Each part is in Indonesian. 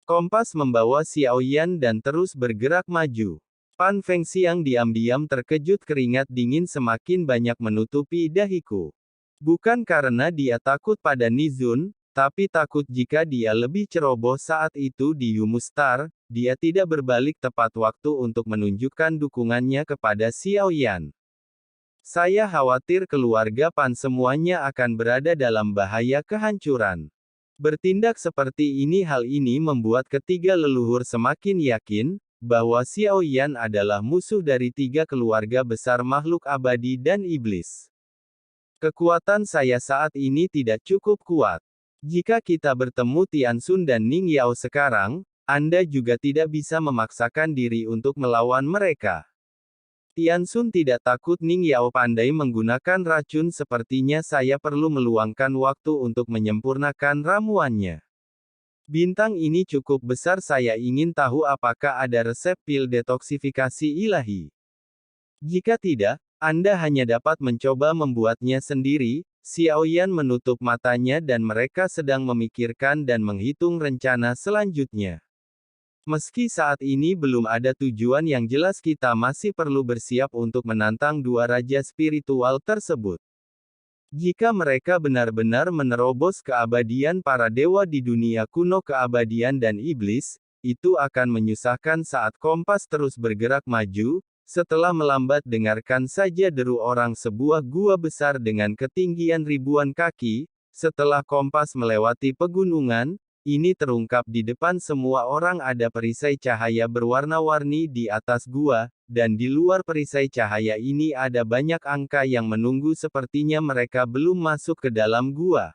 Kompas membawa Xiao Yan dan terus bergerak maju. Pan Fengxiang diam-diam terkejut, keringat dingin semakin banyak menutupi dahiku. Bukan karena dia takut pada Nizun, tapi takut jika dia lebih ceroboh saat itu di Yumustar, dia tidak berbalik tepat waktu untuk menunjukkan dukungannya kepada Xiao Yan. Saya khawatir keluarga Pan semuanya akan berada dalam bahaya kehancuran. Bertindak seperti ini, hal ini membuat ketiga leluhur semakin yakin bahwa Xiao Yan adalah musuh dari tiga keluarga besar makhluk abadi dan iblis. Kekuatan saya saat ini tidak cukup kuat. Jika kita bertemu Tianxun dan Ning Yao sekarang, Anda juga tidak bisa memaksakan diri untuk melawan mereka. Tianxun tidak takut Ning Yao pandai menggunakan racun, sepertinya saya perlu meluangkan waktu untuk menyempurnakan ramuannya. Bintang ini cukup besar, saya ingin tahu apakah ada resep pil detoksifikasi ilahi. Jika tidak, Anda hanya dapat mencoba membuatnya sendiri. Xiao Yan menutup matanya dan mereka sedang memikirkan dan menghitung rencana selanjutnya. Meski saat ini belum ada tujuan yang jelas, kita masih perlu bersiap untuk menantang dua raja spiritual tersebut. Jika mereka benar-benar menerobos keabadian para dewa di dunia kuno, keabadian dan iblis, itu akan menyusahkan saat Kompas terus bergerak maju. Setelah melambat, dengarkan saja deru orang sebuah gua besar dengan ketinggian ribuan kaki. Setelah Kompas melewati pegunungan, ini terungkap di depan semua orang, ada perisai cahaya berwarna-warni di atas gua, dan di luar perisai cahaya ini ada banyak angka yang menunggu, sepertinya mereka belum masuk ke dalam gua.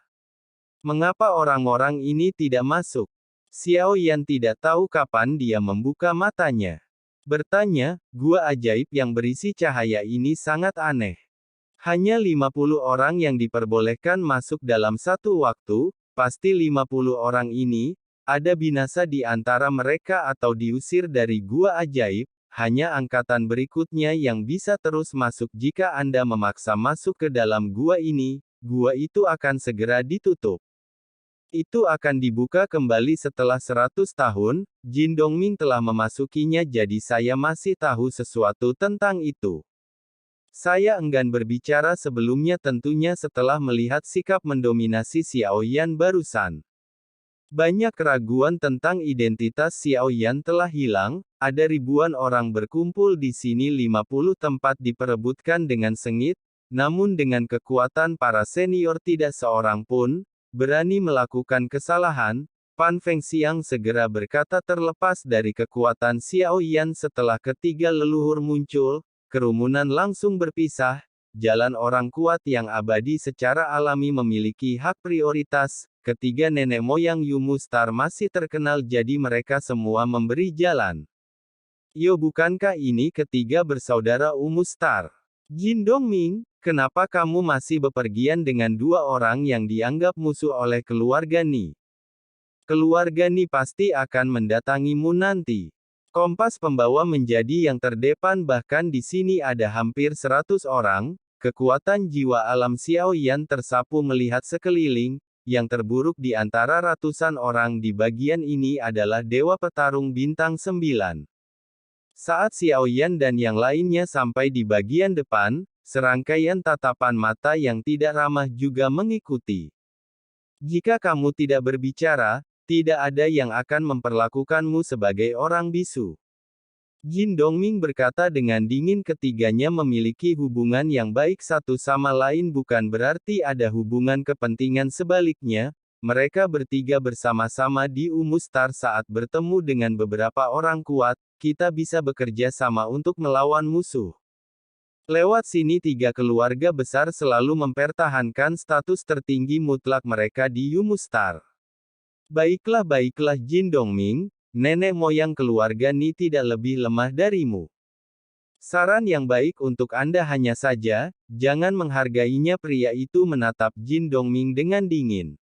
Mengapa orang-orang ini tidak masuk? Xiao Yan tidak tahu kapan dia membuka matanya. Bertanya, gua ajaib yang berisi cahaya ini sangat aneh. Hanya 50 orang yang diperbolehkan masuk dalam satu waktu. Pasti 50 orang ini, ada binasa di antara mereka atau diusir dari gua ajaib. Hanya angkatan berikutnya yang bisa terus masuk. Jika Anda memaksa masuk ke dalam gua ini, gua itu akan segera ditutup. Itu akan dibuka kembali setelah 100 tahun, Jin Dongming telah memasukinya, jadi saya masih tahu sesuatu tentang itu. Saya enggan berbicara sebelumnya, tentunya setelah melihat sikap mendominasi Xiao Yan barusan. Banyak keraguan tentang identitas Xiao Yan telah hilang, ada ribuan orang berkumpul di sini, 50 tempat diperebutkan dengan sengit, namun dengan kekuatan para senior tidak seorang pun berani melakukan kesalahan. Pan Fengxiang segera berkata, terlepas dari kekuatan Xiao Yan setelah ketiga leluhur muncul, kerumunan langsung berpisah. Jalan orang kuat yang abadi secara alami memiliki hak prioritas. Ketiga nenek moyang Yumustar masih terkenal, jadi mereka semua memberi jalan. Yo, bukankah ini ketiga bersaudara Umustar? Jin Dongming, kenapa kamu masih bepergian dengan dua orang yang dianggap musuh oleh keluarga Ni? Keluarga Ni pasti akan mendatangimu nanti. Kompas pembawa menjadi yang terdepan, bahkan di sini ada hampir 100 orang. Kekuatan jiwa alam Xiao Yan tersapu melihat sekeliling. Yang terburuk di antara ratusan orang di bagian ini adalah Dewa Petarung Bintang 9. Saat Xiao Yan dan yang lainnya sampai di bagian depan, serangkaian tatapan mata yang tidak ramah juga mengikuti. Jika kamu tidak berbicara, tidak ada yang akan memperlakukanmu sebagai orang bisu. Jin Dongming berkata dengan dingin, ketiganya memiliki hubungan yang baik satu sama lain, bukan berarti ada hubungan kepentingan, sebaliknya, mereka bertiga bersama-sama di Umustar saat bertemu dengan beberapa orang kuat, kita bisa bekerja sama untuk melawan musuh. Lewat sini tiga keluarga besar selalu mempertahankan status tertinggi mutlak mereka di Umustar. Baiklah, Jin Dongming, nenek moyang keluarga Ni tidak lebih lemah darimu. Saran yang baik untuk Anda hanya saja, jangan menghargainya. Pria itu menatap Jin Dongming dengan dingin.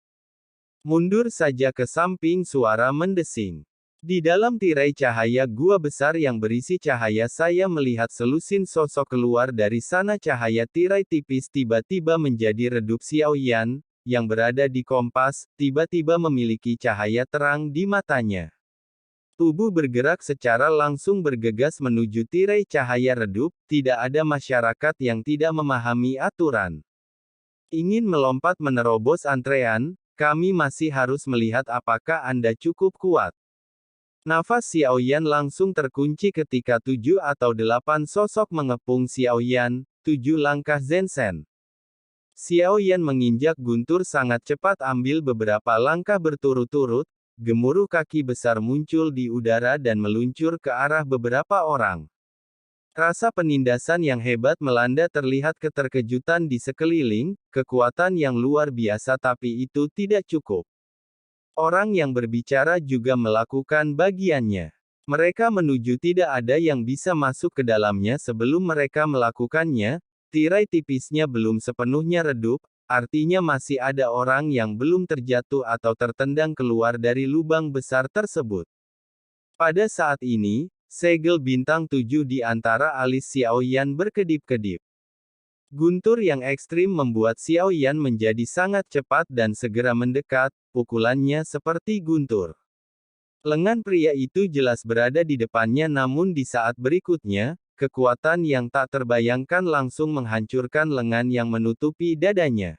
Mundur saja ke samping, suara mendesing. Di dalam tirai cahaya gua besar yang berisi cahaya, saya melihat selusin sosok keluar dari sana. Cahaya tirai tipis tiba-tiba menjadi redup. Xiao Yan, yang berada di Kompas, tiba-tiba memiliki cahaya terang di matanya. Tubuh bergerak secara langsung bergegas menuju tirai cahaya redup, tidak ada masyarakat yang tidak memahami aturan. Ingin melompat menerobos antrean, kami masih harus melihat apakah Anda cukup kuat. Nafas Xiaoyan langsung terkunci ketika 7 atau 8 sosok mengepung Xiaoyan, 7 langkah Zhensen. Xiaoyan menginjak guntur sangat cepat ambil beberapa langkah berturut-turut, gemuruh kaki besar muncul di udara dan meluncur ke arah beberapa orang. Rasa penindasan yang hebat melanda terlihat keterkejutan di sekeliling, kekuatan yang luar biasa tapi itu tidak cukup. Orang yang berbicara juga melakukan bagiannya. Mereka menuju tidak ada yang bisa masuk ke dalamnya sebelum mereka melakukannya, tirai tipisnya belum sepenuhnya redup, artinya masih ada orang yang belum terjatuh atau tertendang keluar dari lubang besar tersebut. Pada saat ini, segel bintang 7 di antara alis Xiaoyan berkedip-kedip. Guntur yang ekstrim membuat Xiaoyan menjadi sangat cepat dan segera mendekat, pukulannya seperti guntur. Lengan pria itu jelas berada di depannya namun di saat berikutnya, kekuatan yang tak terbayangkan langsung menghancurkan lengan yang menutupi dadanya.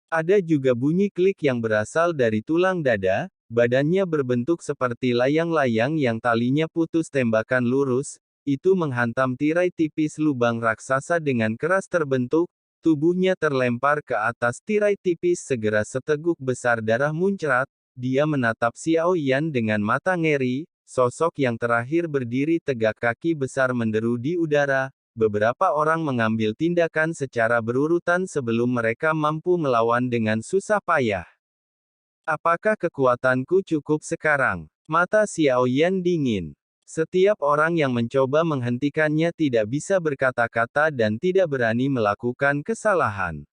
Ada juga bunyi klik yang berasal dari tulang dada, badannya berbentuk seperti layang-layang yang talinya putus tembakan lurus, itu menghantam tirai tipis lubang raksasa dengan keras terbentuk, tubuhnya terlempar ke atas tirai tipis segera seteguk besar darah muncrat, dia menatap Xiaoyan dengan mata ngeri. Sosok yang terakhir berdiri tegak kaki besar menderu di udara, beberapa orang mengambil tindakan secara berurutan sebelum mereka mampu melawan dengan susah payah. Apakah kekuatanku cukup sekarang? Mata Xiaoyan dingin. Setiap orang yang mencoba menghentikannya tidak bisa berkata-kata dan tidak berani melakukan kesalahan.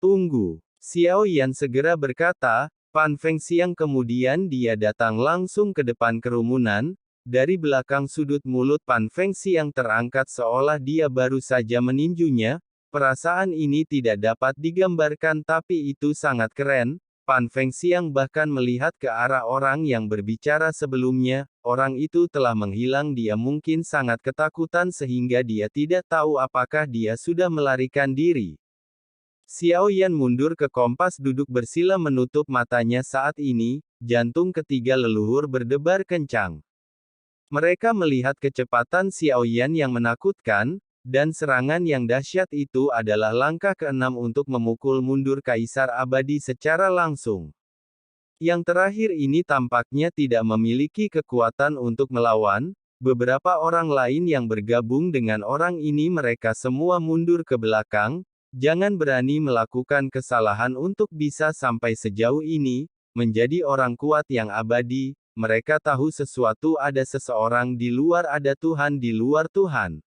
Tunggu. Xiaoyan segera berkata, Pan Fengxiang kemudian dia datang langsung ke depan kerumunan, dari belakang sudut mulut Pan Fengxiang terangkat seolah dia baru saja meninjunya, perasaan ini tidak dapat digambarkan tapi itu sangat keren, Pan Fengxiang bahkan melihat ke arah orang yang berbicara sebelumnya, orang itu telah menghilang dia mungkin sangat ketakutan sehingga dia tidak tahu apakah dia sudah melarikan diri. Xiaoyan mundur ke kompas duduk bersila menutup matanya saat ini, jantung ketiga leluhur berdebar kencang. Mereka melihat kecepatan Xiaoyan yang menakutkan, dan serangan yang dahsyat itu adalah langkah keenam untuk memukul mundur Kaisar Abadi secara langsung. Yang terakhir ini tampaknya tidak memiliki kekuatan untuk melawan, beberapa orang lain yang bergabung dengan orang ini mereka semua mundur ke belakang, jangan berani melakukan kesalahan untuk bisa sampai sejauh ini, menjadi orang kuat yang abadi, mereka tahu sesuatu ada seseorang di luar ada Tuhan di luar Tuhan.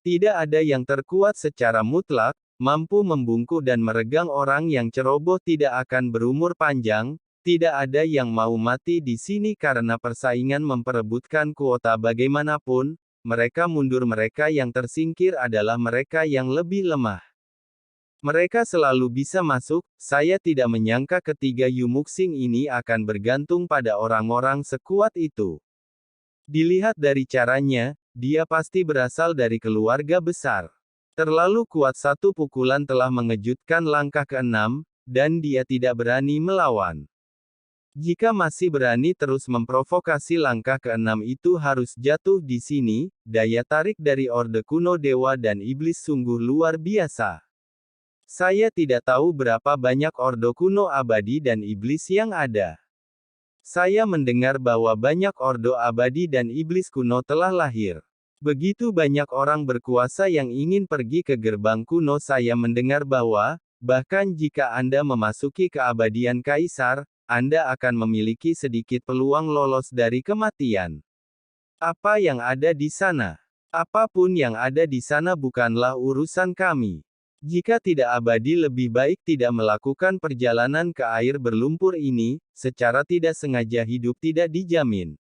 Tidak ada yang terkuat secara mutlak, mampu membungkuk dan meregang orang yang ceroboh tidak akan berumur panjang, tidak ada yang mau mati di sini karena persaingan memperebutkan kuota bagaimanapun, mereka mundur mereka yang tersingkir adalah mereka yang lebih lemah. Mereka selalu bisa masuk, saya tidak menyangka ketiga Yumuxing ini akan bergantung pada orang-orang sekuat itu. Dilihat dari caranya, dia pasti berasal dari keluarga besar. Terlalu kuat satu pukulan telah mengejutkan langkah keenam, dan dia tidak berani melawan. Jika masih berani terus memprovokasi langkah keenam itu harus jatuh di sini, daya tarik dari Orde Kuno Dewa dan Iblis sungguh luar biasa. Saya tidak tahu berapa banyak Ordo Kuno Abadi dan Iblis yang ada. Saya mendengar bahwa banyak Ordo Abadi dan Iblis kuno telah lahir. Begitu banyak orang berkuasa yang ingin pergi ke gerbang kuno saya mendengar bahwa, bahkan jika Anda memasuki keabadian Kaisar, Anda akan memiliki sedikit peluang lolos dari kematian. Apa yang ada di sana? Apapun yang ada di sana bukanlah urusan kami. Jika tidak abadi lebih baik tidak melakukan perjalanan ke air berlumpur ini, secara tidak sengaja hidup tidak dijamin.